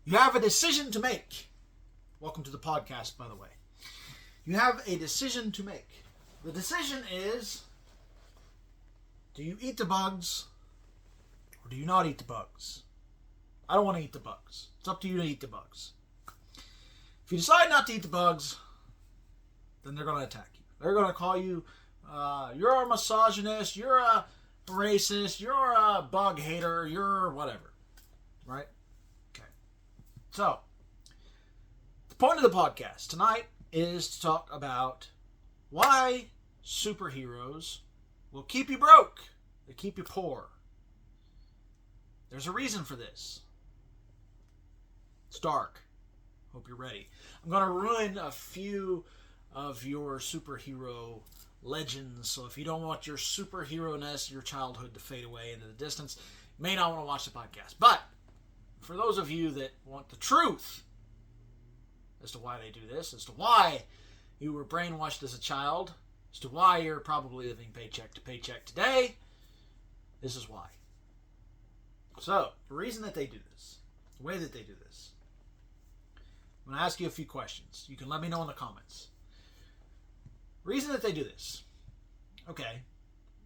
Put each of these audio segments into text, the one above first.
You have a decision to make. Welcome to the podcast, by the way. You have a decision to make. The decision is, do you eat the bugs or do you not eat the bugs? I don't want to eat the bugs. It's up to you to eat the bugs. If you decide not to eat the bugs, then they're going to attack you. They're going to call you, you're a misogynist, you're a racist, you're a bug hater, you're whatever. Right? Okay. So, the point of the podcast tonight is to talk about why superheroes will keep you broke. They keep you poor. There's a reason for this. It's dark. Hope you're ready. I'm going to ruin a few of your superhero legends, so if you don't want your superhero-ness, your childhood to fade away into the distance, you may not want to watch the podcast. But for those of you that want the truth as to why they do this, as to why you were brainwashed as a child, as to why you're probably living paycheck to paycheck today, this is why. So, the reason that they do this, the way that they do this, I'm going to ask you a few questions. You can let me know in the comments. Reason that they do this. Okay,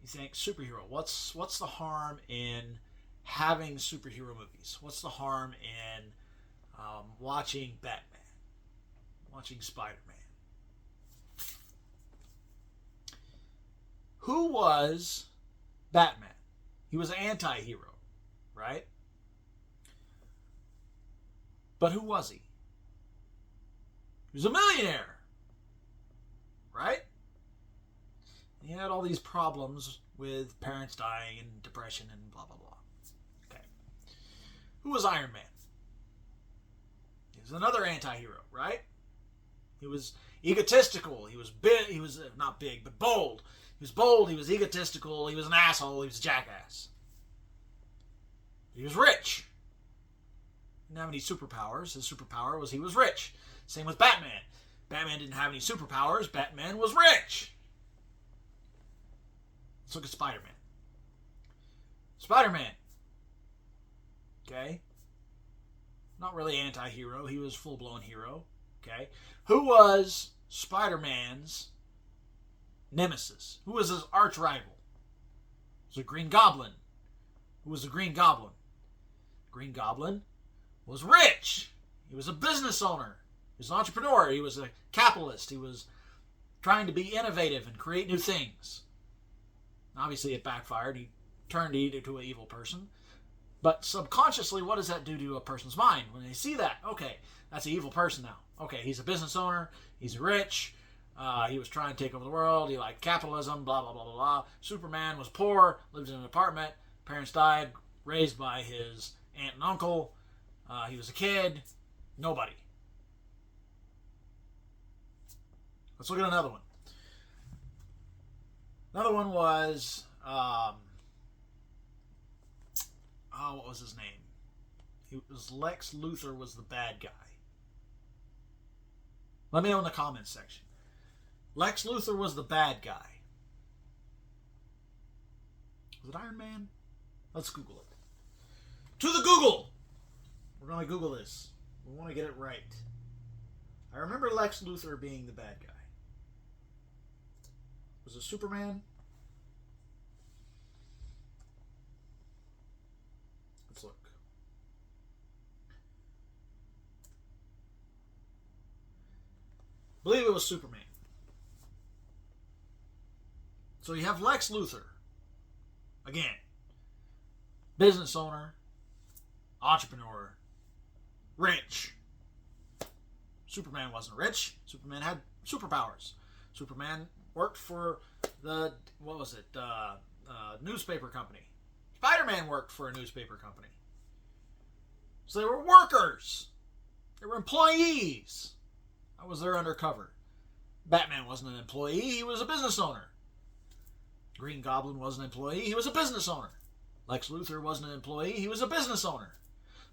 you think superhero. What's the harm in having superhero movies? What's the harm in watching Batman? Watching Spider-Man? Who was Batman? He was an anti-hero, right? But who was he? He was a millionaire, right? He had all these problems with parents dying and depression and blah, blah, blah. Okay. Who was Iron Man? He was another anti-hero, right? He was egotistical. He was big. He was not big, but bold. He was bold. He was egotistical. He was an asshole. He was a jackass. He was rich. He didn't have any superpowers. His superpower was he was rich. Same with Batman. Batman didn't have any superpowers. Batman was rich. Let's look at Spider-Man. Spider-Man. Okay. Not really anti-hero. He was full-blown hero. Okay. Who was Spider-Man's nemesis? Who was his arch rival? It was the Green Goblin. Who was the Green Goblin? Green Goblin was rich. He was a business owner. He was an entrepreneur. He was a capitalist. He was trying to be innovative and create new things. Obviously, it backfired. He turned into an evil person. But subconsciously, what does that do to a person's mind? When they see that, okay, that's an evil person now. Okay, he's a business owner. He's rich. He was trying to take over the world. He liked capitalism, blah, blah, blah, blah, blah. Superman was poor, lived in an apartment. Parents died, raised by his aunt and uncle. He was a kid. Nobody. Let's look at another one. Another one was, what was his name? It was Lex Luthor was the bad guy. Let me know in the comments section. Lex Luthor was the bad guy. Was it Iron Man? Let's Google it. To the Google! We're going to Google this. We want to get it right. I remember Lex Luthor being the bad guy. Was it Superman? Let's look. I believe it was Superman. So you have Lex Luthor. Again. Business owner. Entrepreneur. Rich. Superman wasn't rich. Superman had superpowers. Superman worked for the, newspaper company. Spider-Man worked for a newspaper company. So they were workers. They were employees. That was their undercover. Batman wasn't an employee. He was a business owner. Green Goblin wasn't an employee. He was a business owner. Lex Luthor wasn't an employee. He was a business owner.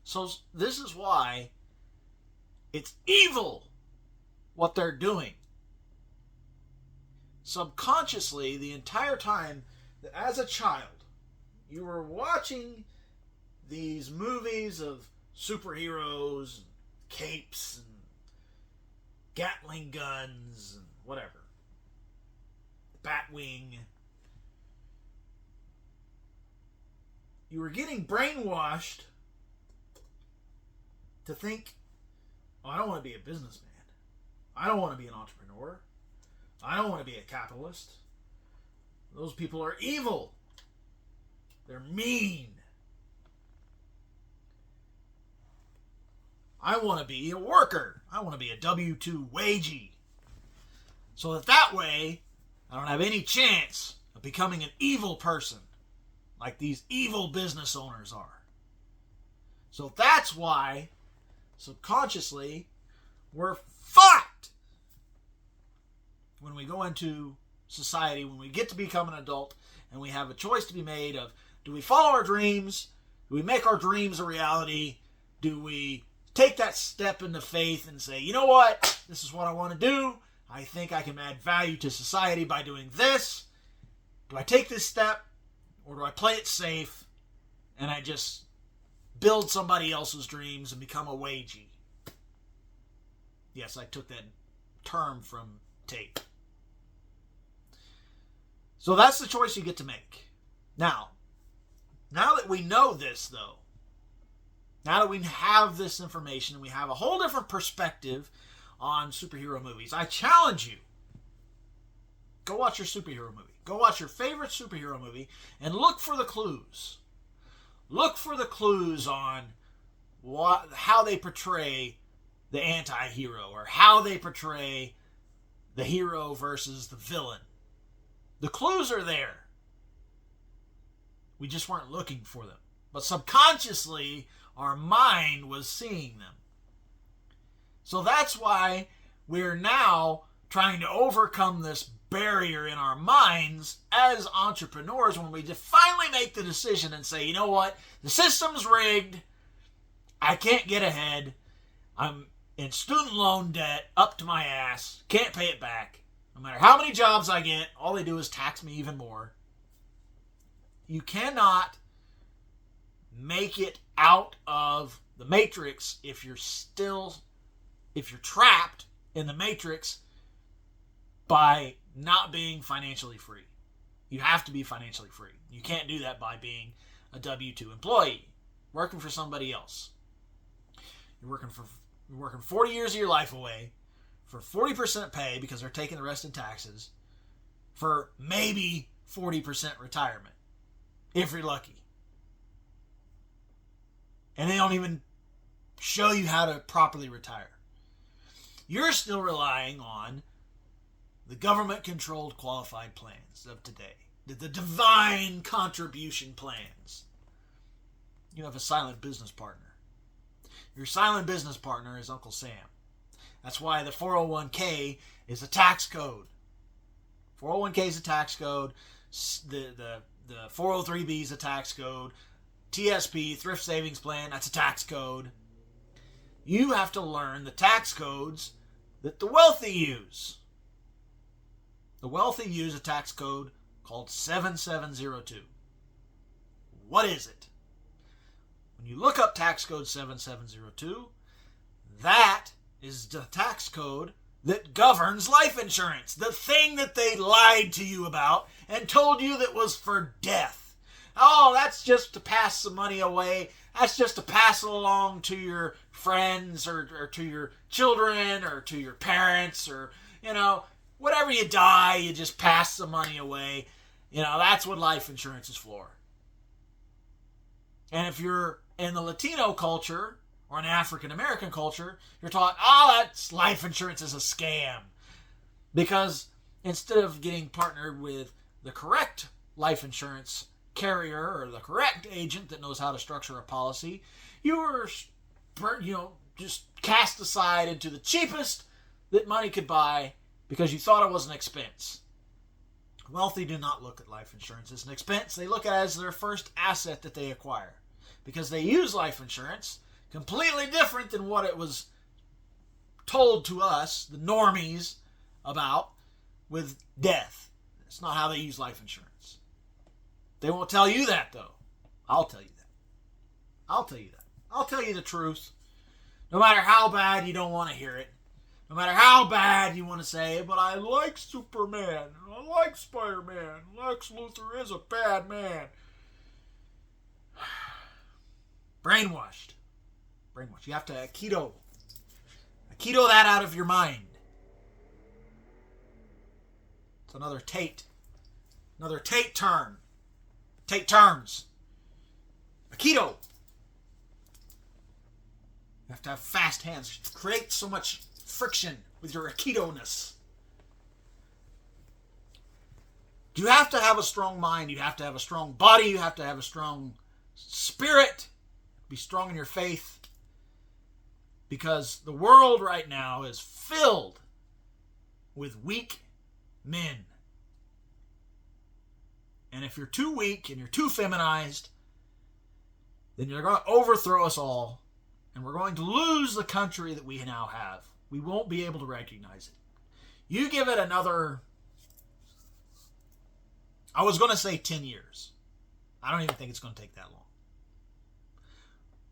So this is why it's evil what they're doing. Subconsciously, the entire time that as a child, you were watching these movies of superheroes, and capes, and Gatling guns, and whatever. Batwing. You were getting brainwashed to think, oh, I don't want to be a businessman. I don't want to be an entrepreneur. I don't want to be a capitalist. Those people are evil. They're mean. I want to be a worker. I want to be a W-2 wagey. So that way, I don't have any chance of becoming an evil person like these evil business owners are. So that's why, subconsciously, we're fucked when we go into society, when we get to become an adult, and we have a choice to be made of, do we follow our dreams? Do we make our dreams a reality? Do we take that step into faith and say, you know what? This is what I want to do. I think I can add value to society by doing this. Do I take this step, or do I play it safe and I just build somebody else's dreams and become a wagey? Yes, I took that term from tape. So that's the choice you get to make. Now that we know this, though, now that we have this information and we have a whole different perspective on superhero movies, I challenge you. Go watch your superhero movie. Go watch your favorite superhero movie and look for the clues. Look for the clues on how they portray the anti-hero, or how they portray the hero versus the villain. The clues are there. We just weren't looking for them. But subconsciously, our mind was seeing them. So that's why we're now trying to overcome this barrier in our minds as entrepreneurs when we finally make the decision and say, you know what? The system's rigged. I can't get ahead. I'm in student loan debt up to my ass. Can't pay it back. No matter how many jobs I get, all they do is tax me even more. You cannot make it out of the matrix if you're trapped in the matrix by not being financially free. You have to be financially free. You can't do that by being a W-2 employee, working for somebody else. You're working 40 years of your life away for 40% pay because they're taking the rest in taxes for maybe 40% retirement, if you're lucky. And they don't even show you how to properly retire. You're still relying on the government-controlled qualified plans of today, the divine contribution plans. You have a silent business partner. Your silent business partner is Uncle Sam. That's why the 401k is a tax code. 401k is a tax code. The 403b is a tax code. TSP, Thrift Savings Plan, that's a tax code. You have to learn the tax codes that the wealthy use. The wealthy use a tax code called 7702. What is it? When you look up tax code 7702, that is the tax code that governs life insurance. The thing that they lied to you about and told you that was for death. Oh, that's just to pass some money away. That's just to pass it along to your friends or to your children or to your parents, or, whatever you die, you just pass the money away. That's what life insurance is for. And if you're in the Latino culture or an African American culture, you're taught, that's life insurance is a scam. Because instead of getting partnered with the correct life insurance carrier or the correct agent that knows how to structure a policy, you were, just cast aside into the cheapest that money could buy because you thought it was an expense. Wealthy do not look at life insurance as an expense. They look at it as their first asset that they acquire, because they use life insurance completely different than what it was told to us, the normies, about with death. It's not how they use life insurance. They won't tell you that, though. I'll tell you that. I'll tell you the truth. No matter how bad you don't want to hear it. No matter how bad you want to say, but I like Superman. I like Spider-Man. Lex Luthor is a bad man. Brainwashed. Brainwashed. You have to keto that out of your mind. It's another Tate turn. Tate turns. Aikido. You have to have fast hands. It creates so much friction with your Aikido-ness. You have to have a strong mind. You have to have a strong body. You have to have a strong spirit. Be strong in your faith. Because the world right now is filled with weak men. And if you're too weak and you're too feminized, then you're going to overthrow us all. And we're going to lose the country that we now have. We won't be able to recognize it. You give it another, I was going to say 10 years. I don't even think it's going to take that long.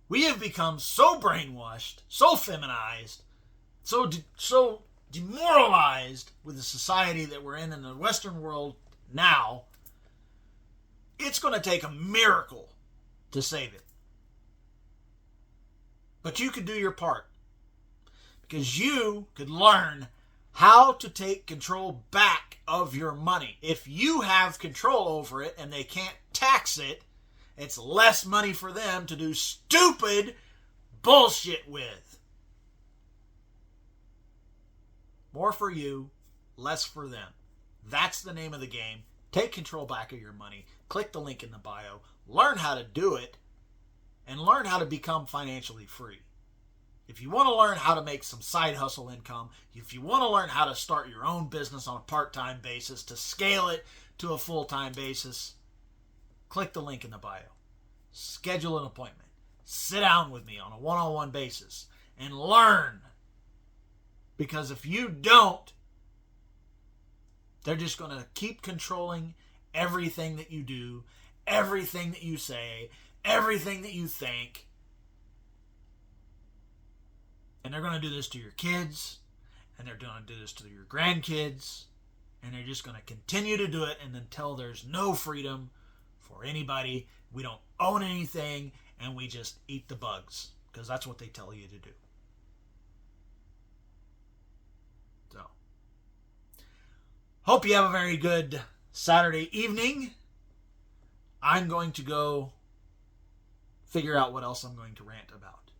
We have become so brainwashed, so feminized, so demoralized with the society that we're in the Western world now. It's going to take a miracle to save it. But you could do your part. Because you could learn how to take control back of your money. If you have control over it and they can't tax it, it's less money for them to do stupid bullshit with. More for you, less for them. That's the name of the game. Take control back of your money. Click the link in the bio. Learn how to do it. And learn how to become financially free. If you want to learn how to make some side hustle income, if you want to learn how to start your own business on a part-time basis, to scale it to a full-time basis, click the link in the bio. Schedule an appointment. Sit down with me on a one-on-one basis and learn. Because if you don't, they're just going to keep controlling everything that you do, everything that you say, everything that you think. And they're going to do this to your kids, and they're going to do this to your grandkids, and they're just going to continue to do it until there's no freedom for anybody. We don't own anything, and we just eat the bugs, because that's what they tell you to do. So, hope you have a very good Saturday evening. I'm going to go figure out what else I'm going to rant about.